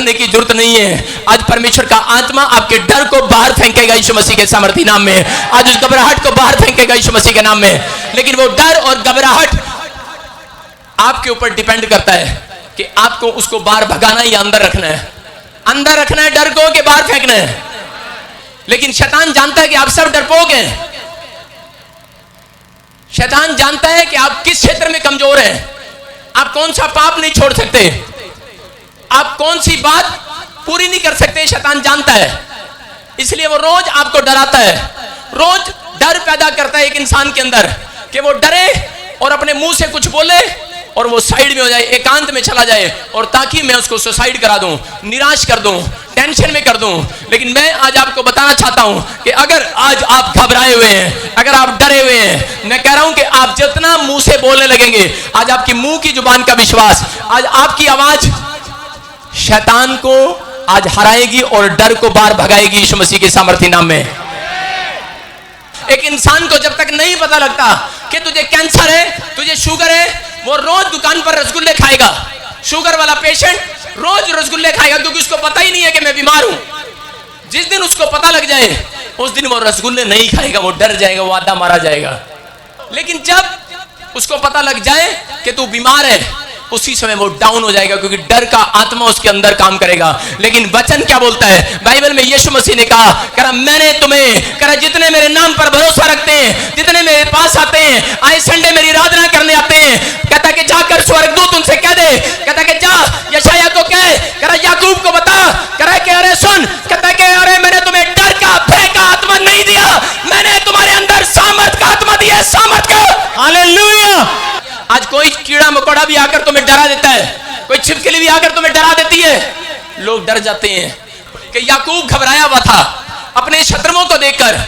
करने की जरूरत नहीं है। आज परमेश्वर का आत्मा आपके डर को बाहर फेंकेगा यीशु मसीह के सामर्थी नाम में। आज उस घबराहट को बाहर फेंकेगा यीशु मसीह के नाम में। लेकिन वो डर और घबराहट आपके ऊपर डिपेंड करता है कि आपको उसको बाहर भगाना या अंदर रखना है। अंदर रखना है डर को कि बाहर फेंकना है। लेकिन शैतान जानता है कि आप सब डरपोक हैं। शैतान जानता है कि आप किस क्षेत्र में कमजोर हैं, आप कौन सा पाप नहीं छोड़ सकते, आप कौन सी बात पूरी नहीं कर सकते। शैतान जानता है, इसलिए वो रोज आपको डराता है, रोज डर पैदा करता है एक इंसान के अंदर कि वो डरे और अपने मुंह से कुछ बोले और वो साइड में हो जाए, एकांत में चला जाए, और ताकि मैं उसको सुसाइड करा दूं, निराश कर दूं, टेंशन में कर दूं। लेकिन मैं आज आपको बताना चाहता हूं कि अगर आज आप घबराए हुए हैं, अगर आप डरे हुए हैं, मैं कह रहा हूं कि आप जितना मुंह से बोलने लगेंगे, आज आपकी मुंह की जुबान का विश्वास, आज आपकी आवाज शैतान को आज हराएगी और डर को बाहर भगाएगी यीशु मसीह के सामर्थी नाम में। एक इंसान को जब तक नहीं पता लगता कि तुझे कैंसर है, तुझे शुगर है, वो रोज दुकान पर रसगुल्ले खाएगा। शुगर वाला पेशेंट रोज रसगुल्ले खाएगा क्योंकि उसको पता ही नहीं है कि मैं बीमार हूं। जिस दिन उसको पता लग जाए उस दिन वो रसगुल्ले नहीं खाएगा, वो डर जाएगा, वो आधा मारा जाएगा। लेकिन जब उसको पता लग जाए कि तू बीमार है, उसी समय वो डाउन हो जाएगा क्योंकि डर का आत्मा उसके अंदर काम करेगा। लेकिन वचन क्या बोलता है बाइबल में? यीशु मसीह ने कहा मैंने तुम्हें जितने मेरे नाम पर भरोसा रखते हैं, जितने मेरे पास आते हैं, आए संडे मेरी आराधना करने आते हैं, कहता कि जाकर स्वर्गदूत उनसे कह दे, कहता कि जा यशायाह को कह, याकूब को बता, कि अरे सुन, कहता कि अरे मैंने तुम्हें डर का भय का आत्मा नहीं दिया, मैंने तुम्हारे अंदर सामर्थ का आत्मा दिया, सामर्थ का। हालेलुया। आज कोई कीड़ा मकोड़ा भी आकर तुम्हें डरा देता है, कोई छिपकली भी आकर तुम्हें डरा देती है, लोग डर जाते हैं। कि याकूब घबराया हुआ था अपने शत्रुओं को देखकर,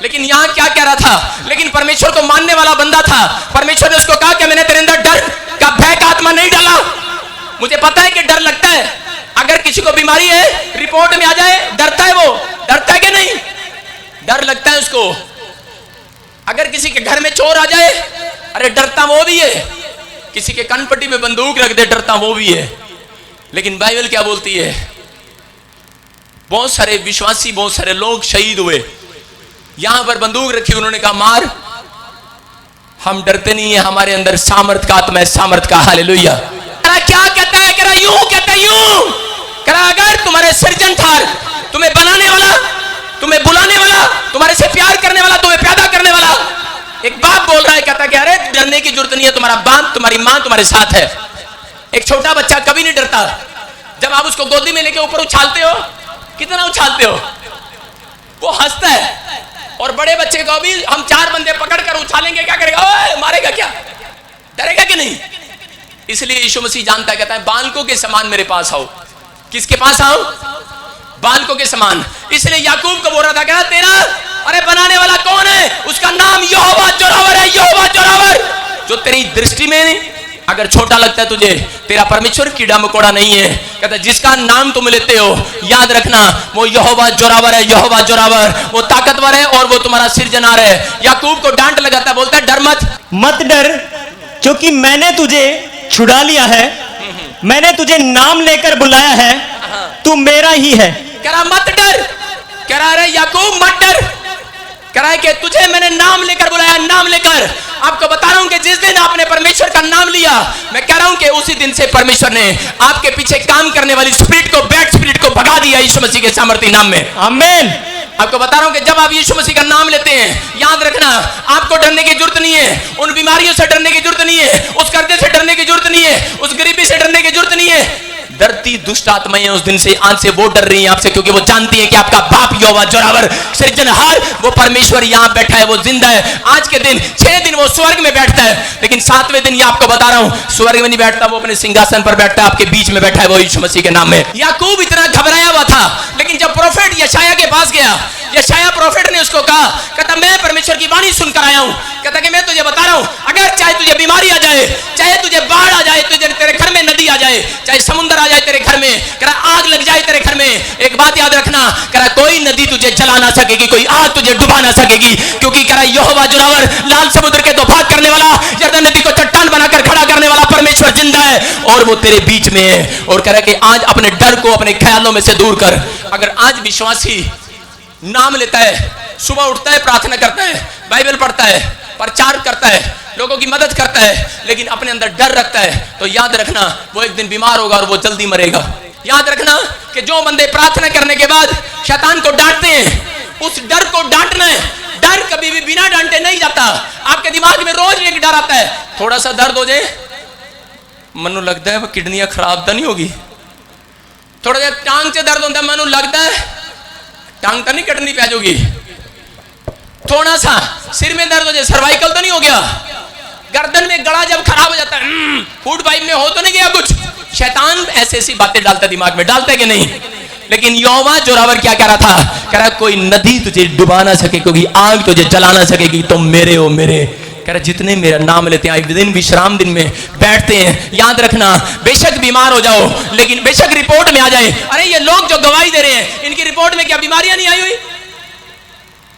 लेकिन यहां क्या कह रहा था? लेकिन परमेश्वर को मानने वाला बंदा था। परमेश्वर ने उसको कहा कि मैंने तेरे अंदर डर का भय का आत्मा नहीं डाला। मुझे पता है कि डर लगता है, अगर किसी को बीमारी है रिपोर्ट में आ जाए, डरता है, वो डरता है कि नहीं? डर लगता है उसको। अगर किसी के घर में चोर आ जाए, अरे डरता वो भी है। किसी के कनपट्टी में बंदूक रख दे, डरता वो भी है। लेकिन बाइबल क्या बोलती है? बहुत सारे विश्वासी, बहुत सारे लोग शहीद हुए, यहां पर बंदूक रखी, उन्होंने कहा मार, हम डरते नहीं है, हमारे अंदर सामर्थ का आत्मा है, सामर्थ का। हालेलुया। क्या कहता है? कह रहा यूं कहता है, यूं कह रहा अगर तुम्हारे सृजनहार, तुम्हें बनाने वाला, तुम्हें बुलाने वाला, तुम्हारे से प्यार करने वाला, तुम्हें पैदा करने वाला, एक बाप बोल रहा है, कहता कि अरे डरने की जरूरत नहीं है, तुम्हारा बाप, तुम्हारी मां तुम्हारे साथ है। एक छोटा बच्चा कभी नहीं डरता। जब आप उसको गोदी में लेके ऊपर उछालते हो, कितना उछालते हो, वो हंसता है। और बड़े बच्चे को भी हम 4 बंदे पकड़कर उछालेंगे, क्या करेगा? ओए मारेगा क्या? डरेगा कि नहीं? इसलिए यीशु मसीह जानता है, कहता है बालकों के समान मेरे पास आओ। किसके पास आओ? बालकों के समान। इसलिए याकूब को बोल रहा था, क्या तेरा अरे बनाने वाला कौन है? उसका नाम यहोवा जोरावर है, यहोवा जोरावर। जो तेरी दृष्टि में अगर छोटा लगता है तुझे, तेरा परमेश्वर कीड़ा मकोड़ा नहीं है। कहता जिसका नाम तुम लेते हो, याद रखना वो यहोवा जोरावर है, यहोवा जोरावर। वो ताकतवर है और वो तुम्हारा सृजनहार है। याकूब को डांट लगाता है, बोलता है डर मत, मत डर, क्योंकि मैंने तुझे छुड़ा लिया है, मैंने तुझे नाम लेकर बुलाया है, तू मेरा ही है। कह रहा मत डर, कह रहा अरे याकूब मत डर, कह रहा है कि तुझे मैंने नाम लेकर बुलाया, नाम लेकर। आपको बता रहा हूं कि जिस दिन आपने परमेश्वर का नाम लिया, मैं कह रहा हूं कि उसी दिन से परमेश्वर ने आपके पीछे काम करने वाली स्पिरिट को, बैड स्पिरिट को भगा दिया यीशु मसीह के सामर्थी नाम में। आमीन। आपको बता रहा हूं कि जब आप यीशु मसीह का नाम लेते हैं, याद रखना आपको डरने की जरूरत नहीं है, उन बीमारियों से डरने की जरूरत नहीं है, उस कर्जे से डरने की जरूरत नहीं है, उस गरीबी से डरने की जरूरत नहीं है। डरती दुष्ट आत्माएं उस दिन से, आज से वो डर रही हैं आपसे, क्योंकि वो जानती है कि आपका बाप यहोवा जोरावर सृजनहार, वो परमेश्वर यहां बैठा है, वो जिंदा है। आज के दिन 6 दिन वो स्वर्ग में बैठता है, लेकिन 7वें दिन ये आपको बता रहा हूं स्वर्ग में नहीं बैठता, वो अपने सिंहासन पर बैठता है, आपके बीच में बैठा है, वो यीशु मसीह के नाम में। याकूब इतना घबराया हुआ था, लेकिन जब प्रोफेट यशायाह के पास गया, यशायाह प्रोफेट ने उसको कहा, कहता मैं परमेश्वर की वाणी सुनकर आया हूं, कहता कि मैं तुझे बता रहा हूं, अगर चाहे तुझे बीमारी आ जाए, चाहे तुझे बाढ़ आ जाए, तुझे तेरे घर में नदी आ जाए, चाहे समुद्र आ जाए तेरे घर में, करा आग लग जाए तेरे घर में, एक बात याद रखना, करा कोई नदी तुझे जला ना सकेगी, कोई आग तुझे डुबा ना सकेगी, क्योंकि यहोवा जोरावर, लाल समुद्र के तूफान करने वाला, यरदन नदी को चट्टान बनाकर खड़ा करने वाला परमेश्वर डंडा है और वो तेरे बीच में है। और कह रहा है कि आज अपने डर को अपने ख्यालों में से दूर कर। अगर आज विश्वासी नाम लेता है, सुबह उठता है, प्रार्थना करता है, बाइबल पढ़ता है, प्रचार करता है, लोगों की मदद करता है, लेकिन अपने अंदर डर रखता है, तो याद रखना वो एक दिन बीमार होगा और वो जल्दी मरेगा। याद रखना कि जो बंदे प्रार्थना करने के बाद शैतान को डांटते हैं, उस डर को डांटना है। डर कभी भी बिना डांटे नहीं जाता। आपके दिमाग में रोज एक डर आता है, थोड़ा सा दर्द हो जाए, मनु लगता है वो किडनियां खराब तो नहीं होगी। थोड़ा सा टांग से दर्द होता है, मनु लगता है टांग तो नहीं कटनी पै जाएगी। थोड़ा सा सिर में दर्द हो जाए, सर्वाइकल तो नहीं हो गया। गर्दन में गला जब खराब हो जाता है, फूड पाइप में हो तो नहीं गया कुछ। शैतान ऐसी ऐसी बातें डालता दिमाग में, डालता है कि नहीं? लेकिन यहोवा जोरावर क्या कह रहा था? कह रहा कोई नदी तुझे डुबा ना सके, क्योंकि आग तुझे जला ना सकेगी, तुम मेरे हो मेरे। कह रहा जितने मेरा नाम लेते हैं, दिन विश्राम दिन में बैठते हैं, याद रखना बेशक बीमार हो जाओ, लेकिन बेशक रिपोर्ट में आ जाए, अरे ये लोग जो गवाही दे रहे हैं इनकी रिपोर्ट में क्या बीमारियां नहीं आई हुई,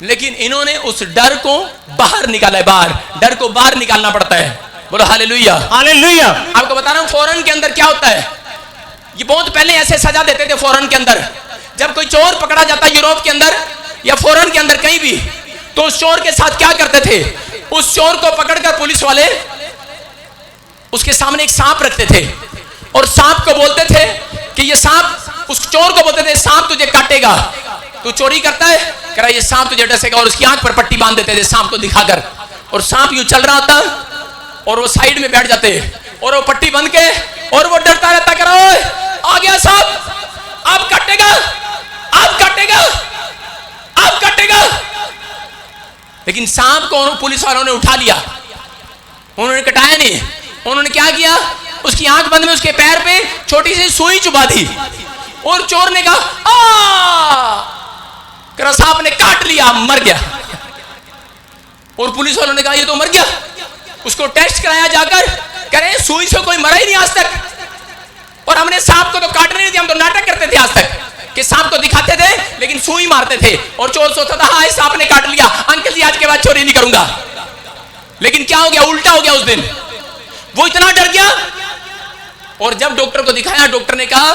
लेकिन इन्होंने उस डर को बाहर निकाला है। बाहर डर को बाहर निकालना पड़ता है। बोलो हालेलुया, हालेलुया। आपको बता रहा हूं फौरन के अंदर क्या होता है। ये बहुत पहले ऐसे सजा देते थे फौरन के अंदर। जब कोई चोर पकड़ा जाता यूरोप के अंदर या फौरन के अंदर कहीं भी, तो उस चोर के साथ क्या करते थे? उस चोर को पकड़कर पुलिस वाले उसके सामने एक सांप रखते थे और सांप को बोलते थे कि ये सांप, उस चोर को बोलते थे सांप तुझे काटेगा, तू चोरी करता है, कह रहा ये सांप तुझे डसेगा, और उसकी आंख पर पट्टी बांध देते थे सांप को दिखाकर। और सांप यूं चल रहा था और वो साइड में बैठ जाते और वो पट्टी बंद के और वो डरता रहता, कह रहा आ गया सांप, आप काटेगा, आप काटेगा, आप काटेगा। लेकिन सांप को पुलिस वालों ने उठा लिया, उन्होंने कटाया नहीं। उन्होंने क्या किया? उसकी आंख बंद में उसके पैर पे छोटी सी सुई चुभा दी और चोर ने कहा आ, सांप ने काट लिया, मर गया। और पुलिस वालों ने कहा ये तो मर गया। उसको टेस्ट कराया जाकर, कह रहे सुई से कोई मरा ही नहीं आज तक, और हमने सांप को तो काटने नहीं दिया, हम तो नाटक करते थे आज तक कि सांप को दिखाते थे लेकिन सुई मारते थे। और चोर सोचता था हाँ सांप ने काट लिया, अंकल जी आज के बाद चोरी नहीं करूंगा। लेकिन क्या हो गया? उल्टा हो गया। उस दिन वो इतना डर गया और जब डॉक्टर को दिखाया, डॉक्टर ने कहा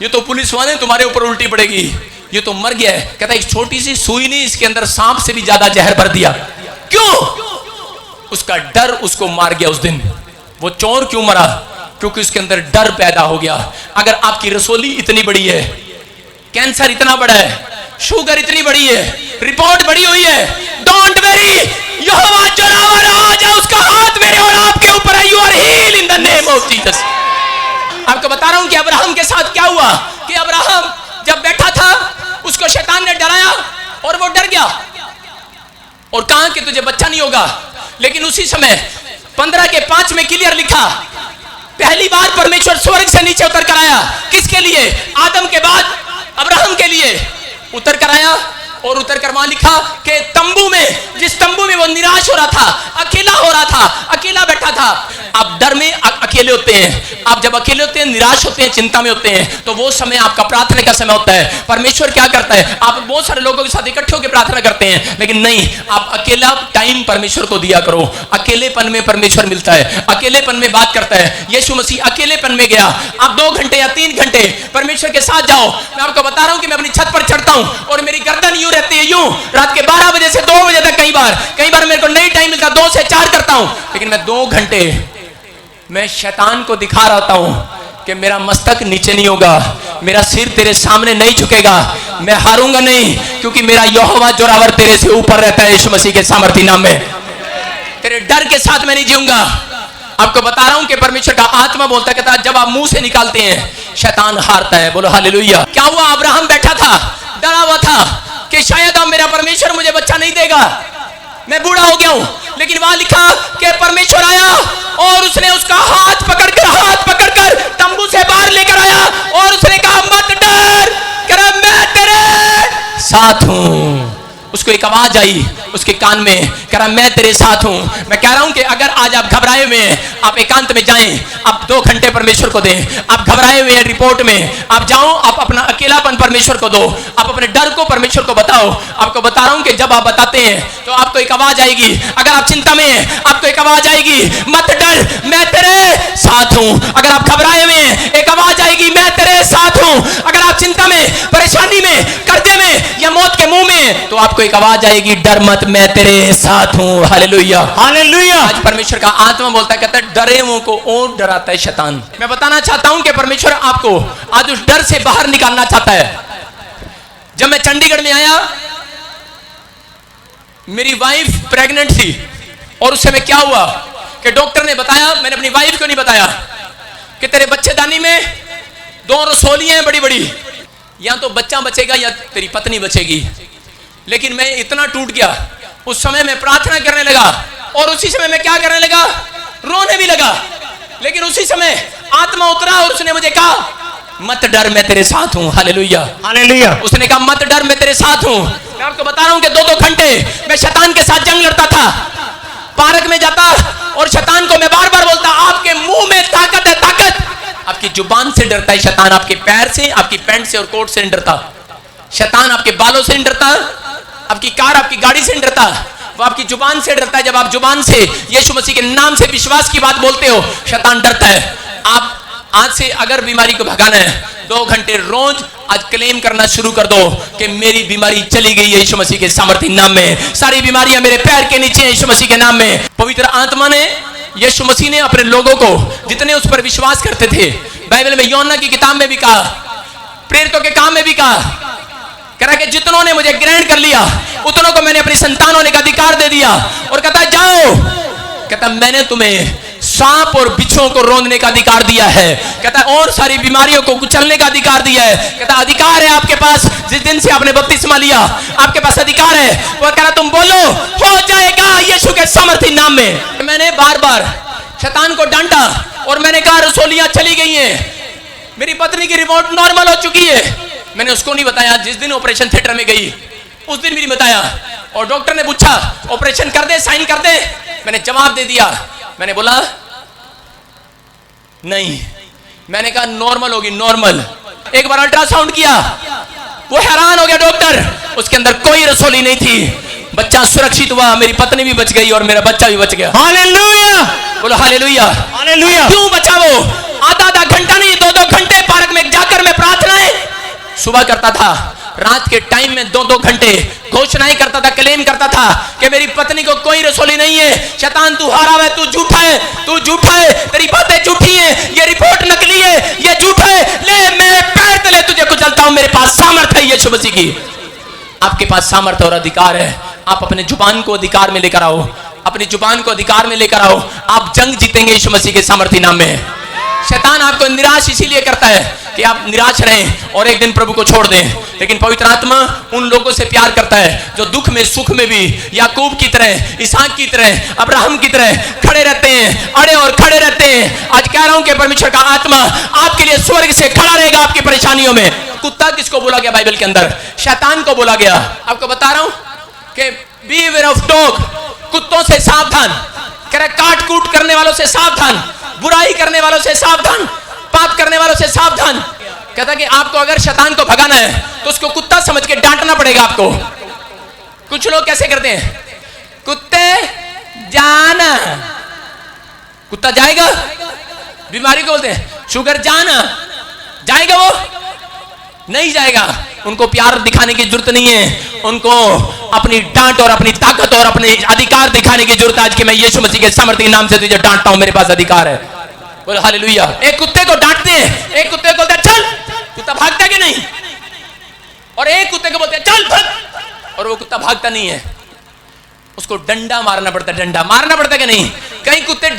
ये तो पुलिस वाले तुम्हारे ऊपर उल्टी पड़ेगी, ये तो मर गया है। कहता एक छोटी सी सुई ने इसके अंदर सांप से भी ज्यादा जहर भर दिया। क्यों? उसका डर उसको मार गया उस दिन। वो चोर क्यों मरा? क्योंकि उसके अंदर डर पैदा हो गया। अगर आपकी रसोली इतनी बड़ी है, कैंसर इतना बड़ा है, शुगर इतनी बड़ी है, रिपोर्ट बड़ी हुई है, डोंट वेरी, यहोवा जोरावर आज उसका हाथ मेरे और आपके ऊपर है। You are heal in the name of Jesus. आपको बता रहा हूं कि अब्राहम के साथ क्या हुआ कि अब्राहम जब बैठा था उसको शैतान ने डराया और वो डर गया और कहा कि तुझे बच्चा नहीं होगा। लेकिन उसी समय 15:5 में क्लियर लिखा, पहली बार परमेश्वर स्वर्ग से नीचे उतर कर आया। किसके लिए? आदम के बाद अब्राहम के लिए उतर कर आया और उतर कर वहां लिखा कि तंबू में, जिस तंबू में वो निराश हो रहा था, अकेला हो रहा था, अकेला बैठा था। आप डर में अकेले होते हैं, आप जब अकेले होते हैं, निराश होते हैं, चिंता में होते हैं, तो वो समय आपका प्रार्थना का समय होता है। परमेश्वर क्या करता है? आप बहुत सारे लोगों के साथ इकट्ठे होकर प्रार्थना करते हैं, लेकिन नहीं, आप अकेला टाइम परमेश्वर को दिया करो। अकेलेपन में परमेश्वर मिलता है, अकेलेपन में बात करता है। यीशु मसीह अकेलेपन में गया। आप 2 घंटे या 3 घंटे परमेश्वर के साथ जाओ। मैं आपको बता रहा हूं कि मैं अपनी छत पर चढ़ता हूं और मेरी गर्दन यूं रहती है, यूं रात के 12 बजे से 2 बजे तक। कई बार मेरे को नहीं टाइम मिलता, 2 से 4 करता हूं, लेकिन मैं 2 घंटे मैं शैतान को दिखा रहा हूं कि मेरा मस्तक नीचे नहीं होगा, मेरा सिर तेरे सामने नहीं झुकेगा, मैं हारूंगा नहीं, क्योंकि मेरा यहोवा जोरावर तेरे से ऊपर रहता है। यीशु मसीह के सामर्थी नाम में तेरे डर के साथ मैं नहीं जीऊंगा। आपको बता रहा हूं कि परमेश्वर का आत्मा बोलता कहता जब आप मुंह से निकालते हैं शैतान हारता है। बोलो हालेलुया। क्या हुआ? अब्राहम बैठा था, डरा हुआ था कि शायद अब मेरा परमेश्वर मुझे बच्चा नहीं देगा, मैं बूढ़ा हो गया हूं। लेकिन वहां लिखा कि परमेश्वर आया और उसने उसका हाथ पकड़कर तंबू से बाहर लेकर आया और उसने कहा मत डर, मैं तेरे साथ हूं। उसको उसको एक आवाज आई उसके कान में, कह रहा मैं तेरे साथ हूं। मैं कह रहा हूं कि अगर आज आप घबराए हुए हैं, आप एकांत में जाएं, आप 2 घंटे परमेश्वर को दें। आप घबराए हुए हैं रिपोर्ट में, आप जाओ, आप अपना अकेलापन परमेश्वर को दो, आप अपने डर को परमेश्वर को बताओ। आपको बता रहा हूं कि जब आप बताते हैं तो आपको एक आवाज आएगी। अगर आप चिंता में हैं, आपको एक आवाज आएगी, मत डर, मैं तेरे साथ हूं। अगर आप घबराए हुए हैं, एक आवाज आएगी, मैं तेरे साथ हूं। अगर आप चिंता में, परेशानी में, कर्जे में या मौत के मुंह में, तो आपको एक आवाज आएगी, डर मत, मैं तेरे साथ हूं। Hallelujah, hallelujah. आज परमेश्वर का आत्मा बोलता है, कहता है डरे हुओं को और डराता है शैतान। मैं बताना चाहता हूं कि परमेश्वर आपको आज उस डर से बाहर निकालना चाहता है। जब मैं चंडीगढ़ में आया, मेरी वाइफ प्रेग्नेंट थी और उस समय क्या हुआ कि डॉक्टर ने बताया, मैंने अपनी वाइफ को नहीं बताया, कि तेरे बच्चेदानी में 2 रसोलियां हैं बड़ी बड़ी, या तो बच्चा बचेगा या तेरी पत्नी बचेगी। लेकिन मैं इतना टूट गया, उस समय मैं प्रार्थना करने लगा और उसी समय मैं क्या करने लगा, रोने भी लगा। लेकिन उसी समय आत्मा उतरा और उसने मुझे कहा, मत डर, मैं तेरे साथ हूं। Hallelujah, hallelujah. उसने कहा मत डर, मैं तेरे साथ हूं। मैं आपको बता रहा हूं कि 2-2 घंटे मैं शैतान के साथ जंग लड़ता था। पार्क में जाता और शैतान को मैं बार बार बोलता, आपके मुंह में ताकत है, ताकत। आपकी जुबान से डरता है शैतान, आपके पैर से, आपकी पैंट से और कोट से नहीं डरता। शैतान आपके बालों से नहीं डरता, आपकी कार, आपकी गाड़ी से नहीं डरता, वो आपकी जुबान से डरता है। जब आप जुबान से यीशु मसीह के नाम से विश्वास की बात बोलते हो, शैतान डरता है। आप आज से अगर बीमारी को भगाना है, 2 घंटे रोज आज क्लेम करना शुरू कर दो कि मेरी बीमारी चली गई है यीशु मसीह के सामर्थी नाम में। सारी बीमारियां मेरे पैर के नीचे यीशु मसीह के नाम में। पवित्र आत्मा ने, यीशु मसीह ने अपने लोगों को, जितने उस पर विश्वास करते थे, बाइबल में यूहन्ना की किताब में भी कहा, प्रेरितों के काम में भी कहा, कह रहा कि जितनों ने मुझे ग्रहण कर लिया उतनों को मैंने अपनी संतान होने का अधिकार दे दिया। और कहता जाओ, कहता मैंने तुम्हें सांप और बिच्छुओं को रौंदने का अधिकार दिया है। कहता और सारी बीमारियों को कुचलने का अधिकार दिया है। कहता अधिकार है आपके पास, जिस दिन से आपने बपतिस्मा लिया आपके पास अधिकार है। वो कह रहा तुम बोलो, हो जाएगा यीशु के सामर्थी नाम में। मैंने बार बार शैतान को डांटा और मैंने कहा रसोलियां चली गई हैं, मेरी पत्नी की रिपोर्ट नॉर्मल हो चुकी है। मैंने उसको नहीं बताया, जिस दिन ऑपरेशन थिएटर में गई उस दिन भी नहीं बताया। और डॉक्टर ने पूछा ऑपरेशन कर दे, साइन कर दे। मैंने जवाब दे दिया, मैंने बोला नहीं, मैंने कहा नॉर्मल होगी, नॉर्मल। एक बार अल्ट्रासाउंड किया, वो हैरान हो गया डॉक्टर, उसके अंदर कोई रसोली नहीं थी। बच्चा सुरक्षित हुआ, मेरी पत्नी भी बच गई और मेरा बच्चा भी बच गया। हालेलुया, बोलो हालेलुया, हालेलुया। क्यों बचा? वो आधा घंटा नहीं, 2-2 घंटे पार्क में जाकर मैं प्रार्थनाएं सुबह करता था, रात के टाइम में 2-2 घंटे घोषणाएं करता था, क्लेम करता था कि मेरी पत्नी को कोई रसोली नहीं है। शैतान तू हारा है, तू झूठा है, तू झूठा है, तेरी बातें झूठी हैं, ये रिपोर्ट नकली है, ये झूठा है। ले मेरे पैर तले तुझे कुचलता हूं, मेरे पास सामर्थ्य है यीशु मसीह की। आपके पास सामर्थ्य और अधिकार है। आप अपने जुबान को अधिकार में लेकर आओ, अपनी जुबान को अधिकार में लेकर आओ। आप जंग जीतेंगे यीशु मसीह के सामर्थ्य नाम में। शैतान आपको निराश इसीलिए करता है कि आप निराश रहें और एक दिन प्रभु को छोड़ दें। लेकिन पवित्र आत्मा उन लोगों से प्यार करता है जो दुख में सुख में भी याकूब की तरह, इसहाक की तरह, अब्राहम की तरह खड़े रहते हैं, अड़े और खड़े रहते हैं। आज कह रहा हूं कि परमेश्वर का आत्मा आपके लिए स्वर्ग से खड़ा रहेगा आपकी परेशानियों में। कुत्ता किसको बोला गया बाइबल के अंदर? शैतान को बोला गया। आपको बता रहा हूं कि बीवेयर ऑफ डॉग, कुत्तों से सावधान। कह रहा काट कूट करने वालों से सावधान, बुराई करने वालों से सावधान, पाप करने वालों से सावधान। कहता कि आपको अगर शैतान को भगाना है तो उसको कुत्ता समझ के डांटना पड़ेगा आपको। कुछ लोग कैसे करते हैं, कुत्ते जाना, कुत्ता जाएगा, बीमारी को बोलते हैं शुगर जाना, जाएगा वो नहीं जाएगा। उनको प्यार दिखाने की जरूरत नहीं है, उनको अपनी डांट और अपनी ताकत और अपने अधिकार दिखाने की जरूरत है। आज के मैं यीशु मसीह के सामर्थ्य नाम से तुझे डांटता हूं, मेरे पास अधिकार है। बोलो हालेलुया। एक कुत्ते को डांटते हैं, एक कुत्ते को बोलते हैं चल, कुत्ता भागता कि नहीं, और एक कुत्ते को बोलते हैं चल भाग, और वो कुत्ता भागता नहीं है। उसको डंडा मारना पड़ता है, डंडा मारना पड़ता है कि नहीं? कई कुत्ते